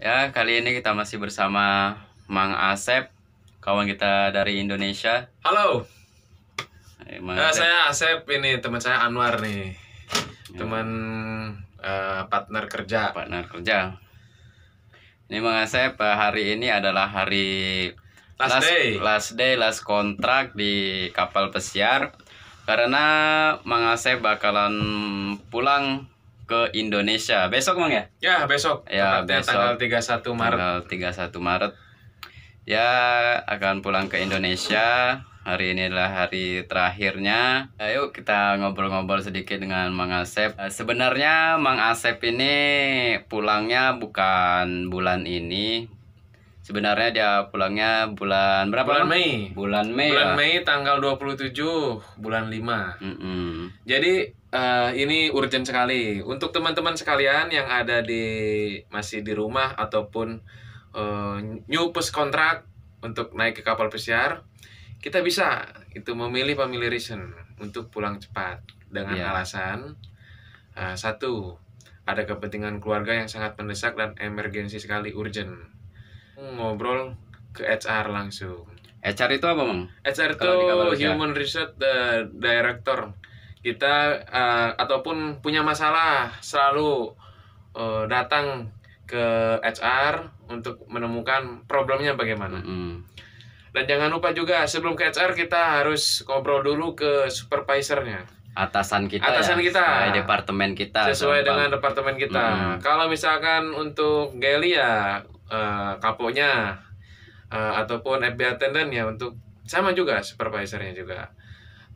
Ya, kali ini kita masih bersama Mang Asep, kawan kita dari Indonesia. Halo, Mang Asep, saya Asep, ini teman saya Anwar nih, ya, teman partner kerja. partner kerja. Ini Mang Asep, hari ini adalah hari Last day. last kontrak di kapal pesiar. Karena Mang Asep bakalan pulang ke Indonesia besok, Mang ya? Ya, besok, Ya, tepatnya besok, tanggal 31 Maret. Tanggal 31 Maret. Ya, akan pulang ke Indonesia. Hari ini adalah hari terakhirnya. Ayo kita ngobrol-ngobrol sedikit dengan Mang Asep. Sebenarnya Mang Asep ini pulangnya bukan bulan ini. Sebenarnya dia pulangnya bulan berapa? Bulan Mang? Mei. Bulan Mei. Bulan ya? Mei tanggal 27 bulan 5. Mm-mm. Jadi ini urgent sekali untuk teman-teman sekalian yang ada masih di rumah ataupun new post kontrak untuk naik ke kapal pesiar. Kita bisa itu memilih family reason untuk pulang cepat dengan Ya. alasan satu, ada kepentingan keluarga yang sangat mendesak dan emergensi sekali, urgent. Ngobrol ke HR langsung. HR itu apa, Mang? HR itu Kalau di kapal pesiar. Human Resource Director. Kita ataupun punya masalah selalu datang ke HR untuk menemukan problemnya bagaimana. Mm-mm. Dan jangan lupa juga sebelum ke HR kita harus ngobrol dulu ke supervisornya. Atasan kita, Atasan kita. sesuai departemen kita. Sesuai gampang. dengan departemen kita. Kalau misalkan untuk Geli ya kaponya ataupun FBI attendant ya untuk sama juga supervisornya juga.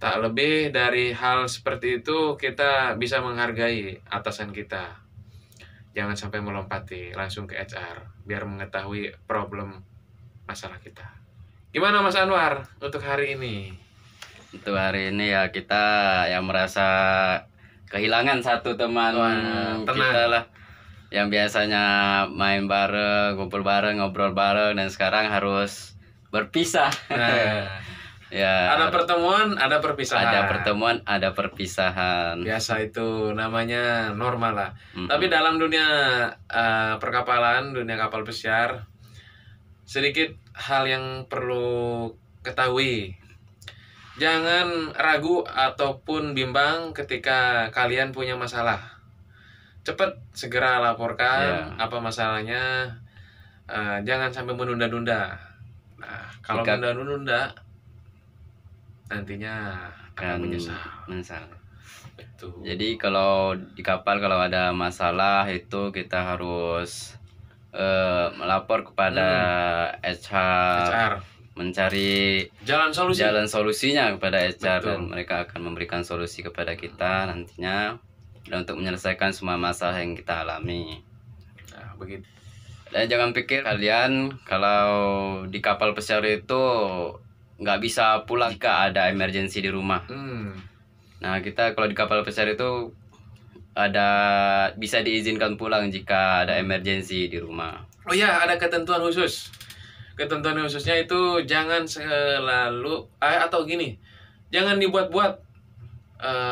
Tak lebih dari hal seperti itu kita bisa menghargai atasan kita. Jangan sampai melompati langsung ke HR biar mengetahui problem masalah kita. Gimana Mas Anwar untuk hari ini? Untuk hari ini ya kita yang merasa kehilangan satu teman Wah, tenang. kita lah, yang biasanya main bareng, kumpul bareng, ngobrol bareng, dan sekarang harus berpisah. Nah, Ya, ada pertemuan, ada perpisahan. ada pertemuan, ada perpisahan. Biasa itu namanya normal lah. Mm-mm. Tapi dalam dunia perkapalan, dunia kapal pesiar, sedikit hal yang perlu ketahui. Jangan ragu ataupun bimbang ketika kalian punya masalah. Cepat segera laporkan apa masalahnya. Jangan sampai menunda-nunda. Nah, kalau Jika- menunda-nunda nantinya akan menyesal. Betul. Jadi kalau di kapal kalau ada masalah itu kita harus melapor kepada HR, mencari jalan solusinya kepada HR. Betul. Dan mereka akan memberikan solusi kepada kita nantinya dan untuk menyelesaikan semua masalah yang kita alami. Nah, begitu. Dan jangan pikir kalian kalau di kapal pesiar itu nggak bisa pulang jika ada emergensi di rumah. Nah, kita kalau di kapal pesiar itu bisa diizinkan pulang jika ada emergensi di rumah. Oh ya, ada ketentuan khusus. Ketentuan khususnya itu jangan selalu atau gini, jangan dibuat-buat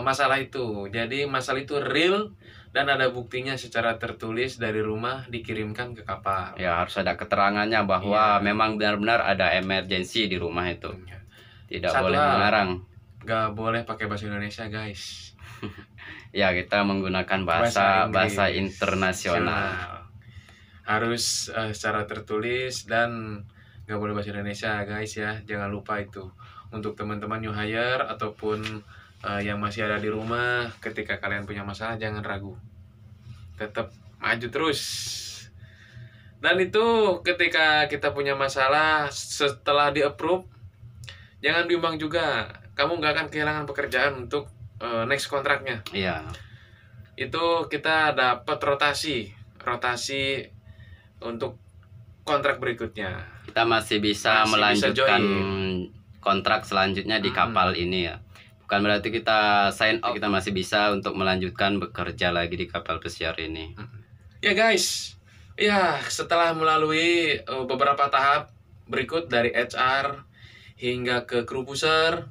masalah itu. Jadi masalah itu real dan ada buktinya secara tertulis dari rumah dikirimkan ke kapal. Ya, harus ada keterangannya bahwa memang benar-benar ada emergensi di rumah itu. Tidak boleh mengarang. Gak boleh pakai bahasa Indonesia, guys. Ya, kita menggunakan bahasa internasional. Harus secara tertulis dan gak boleh bahasa Indonesia, guys ya. Jangan lupa itu. Untuk teman-teman new hire ataupun yang masih ada di rumah, ketika kalian punya masalah jangan ragu. Tetap maju terus. Dan itu ketika kita punya masalah setelah di-approve, jangan bimbang juga. Kamu nggak akan kehilangan pekerjaan untuk next kontraknya. Iya. Itu kita dapat rotasi untuk kontrak berikutnya. Kita masih bisa melanjutkan kontrak selanjutnya di kapal ini ya. Bukan berarti kita sign out, kita masih bisa untuk melanjutkan bekerja lagi di kapal pesiar ini. Ya guys, ya setelah melalui beberapa tahap berikut dari HR hingga ke kru pusar,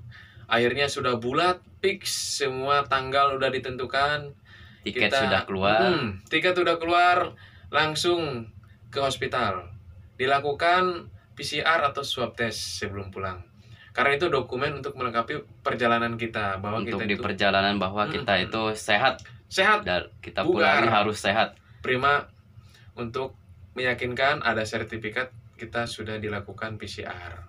akhirnya sudah bulat, fix, semua tanggal udah ditentukan. Tiket sudah keluar. Tiket sudah keluar, langsung ke hospital. Dilakukan PCR atau swab test sebelum pulang. Karena itu dokumen untuk melengkapi perjalanan kita, bahwa Untuk kita di itu perjalanan bahwa kita itu sehat sehat, dan kita bugar, pulang harus sehat. prima, untuk meyakinkan ada sertifikat kita sudah dilakukan PCR.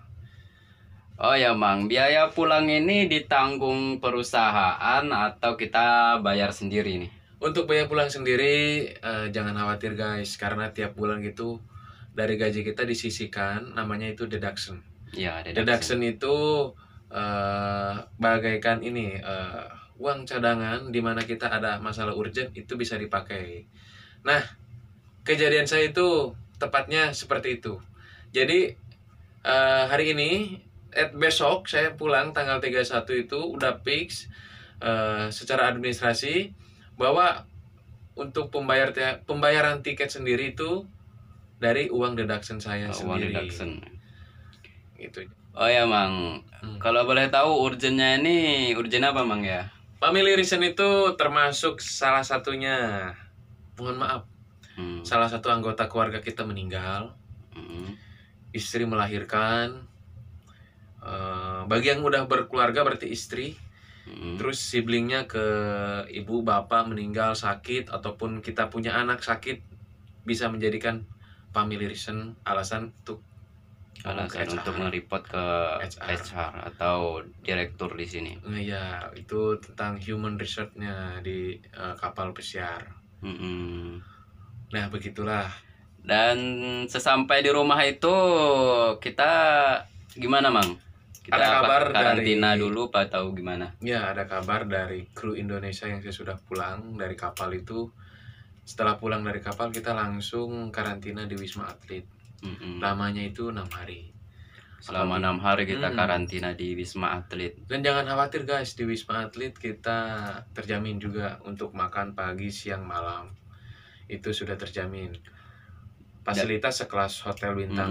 Oh ya Mang, biaya pulang ini ditanggung perusahaan atau kita bayar sendiri nih? Untuk biaya pulang sendiri jangan khawatir guys, karena tiap bulan gitu dari gaji kita disisihkan, namanya itu deduction. Ya, Deduction itu bagaikan ini uang cadangan di mana kita ada masalah urgent itu bisa dipakai. Nah, kejadian saya itu tepatnya seperti itu. Jadi hari ini besok saya pulang tanggal 31 itu udah fix secara administrasi bahwa untuk pembayaran tiket sendiri itu dari uang deduction saya uang sendiri. deduction. Gitu. Oh ya Mang, kalau boleh tahu urgennya ini urgen apa Mang ya? Family reason itu termasuk salah satunya, mohon maaf, salah satu anggota keluarga kita meninggal, istri melahirkan, bagi yang udah berkeluarga berarti istri, terus siblingnya ke ibu bapak meninggal sakit, ataupun kita punya anak sakit, bisa menjadikan family reason alasan untuk nge-report ke HR atau direktur di sini. Iya, itu tentang human resource-nya di kapal pesiar. Nah, begitulah. Dan sesampai di rumah itu kita gimana Mang? Kita ada kabar karantina dari, dulu atau gimana? Ya, ada kabar dari kru Indonesia yang sudah pulang dari kapal itu. Setelah pulang dari kapal kita langsung karantina di Wisma Atlet. Lamanya itu 6 hari. Selama 6 hari kita karantina di Wisma Atlet. Dan jangan khawatir guys, di Wisma Atlet kita terjamin juga untuk makan pagi, siang, malam. Itu sudah terjamin. Fasilitas sekelas hotel bintang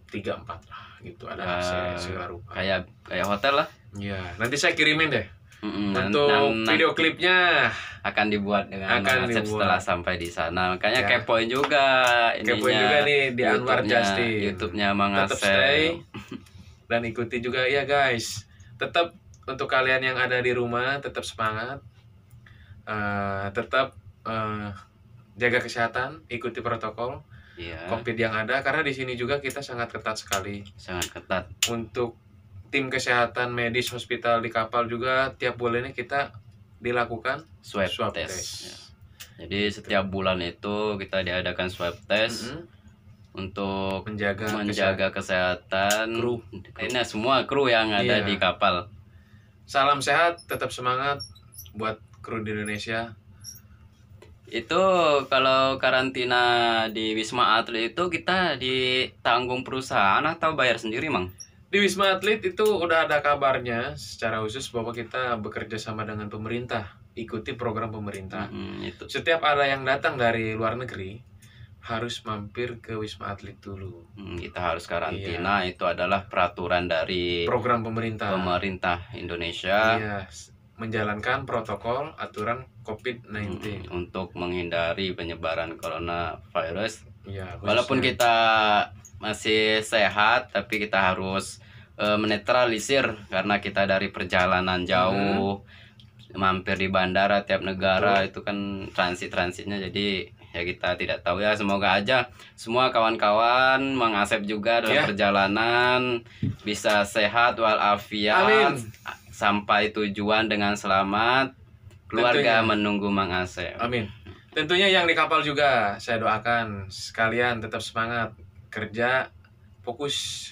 3-4 lah gitu, ada AC segala rupa. Kayak hotel lah. Iya, nanti saya kirimin deh. Untuk video klipnya akan dibuat dengan Asep setelah sampai di sana. Makanya kepoin juga ininya. Kepoin juga nih di Anwar Justin. YouTube-nya Mang Tetap Asep. stay dan ikuti juga ya guys. Tetap untuk kalian yang ada di rumah tetap semangat. Tetap jaga kesehatan, ikuti protokol COVID yang ada, karena di sini juga kita sangat ketat sekali. Sangat ketat. Untuk tim kesehatan medis hospital di kapal juga tiap bulannya kita dilakukan swab test. Ya. Jadi setiap bulan itu kita diadakan swab test untuk menjaga kesehatan kru. Ini semua kru yang ada di kapal. Salam sehat, tetap semangat buat kru di Indonesia. Itu kalau karantina di Wisma Atlet itu kita ditanggung perusahaan atau bayar sendiri Mang? Di Wisma Atlet itu udah ada kabarnya secara khusus bahwa kita bekerja sama dengan pemerintah, ikuti program pemerintah. Itu. Setiap ada yang datang dari luar negeri harus mampir ke Wisma Atlet dulu. Kita harus karantina, itu adalah peraturan dari program pemerintah Indonesia. Iya, menjalankan protokol aturan COVID-19 untuk menghindari penyebaran coronavirus. Iya, walaupun kita masih sehat, tapi kita harus menetralisir karena kita dari perjalanan jauh, mampir di bandara tiap negara. Itu kan transitnya, jadi ya kita tidak tahu ya. Semoga aja semua kawan-kawan Mang Asep juga dalam perjalanan bisa sehat walafiat. Sampai tujuan dengan selamat. Keluarga menunggu Mang Asep. Amin. Tentunya yang di kapal juga saya doakan sekalian tetap semangat kerja, fokus,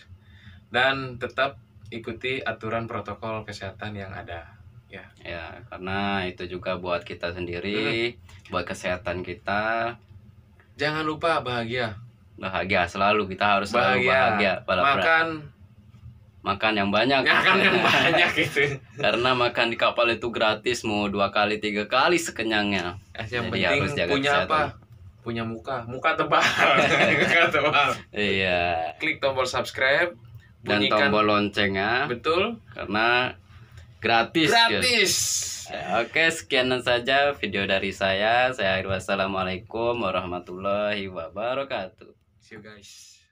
dan tetap ikuti aturan protokol kesehatan yang ada. Ya, karena itu juga buat kita sendiri, buat kesehatan kita. Jangan lupa bahagia. Bahagia selalu, kita harus selalu bahagia. Makan yang banyak. Gitu. Karena makan di kapal itu gratis, mau 2 kali 3 kali sekenyangnya. Yang penting harus jaga punya kesehatan. Apa? Punya muka tebal. Muka tebal. Iya. Klik tombol subscribe dan tombol loncengnya. Betul. Karena gratis. Oke, sekian saja video dari saya. Wassalamualaikum warahmatullahi wabarakatuh. See you guys.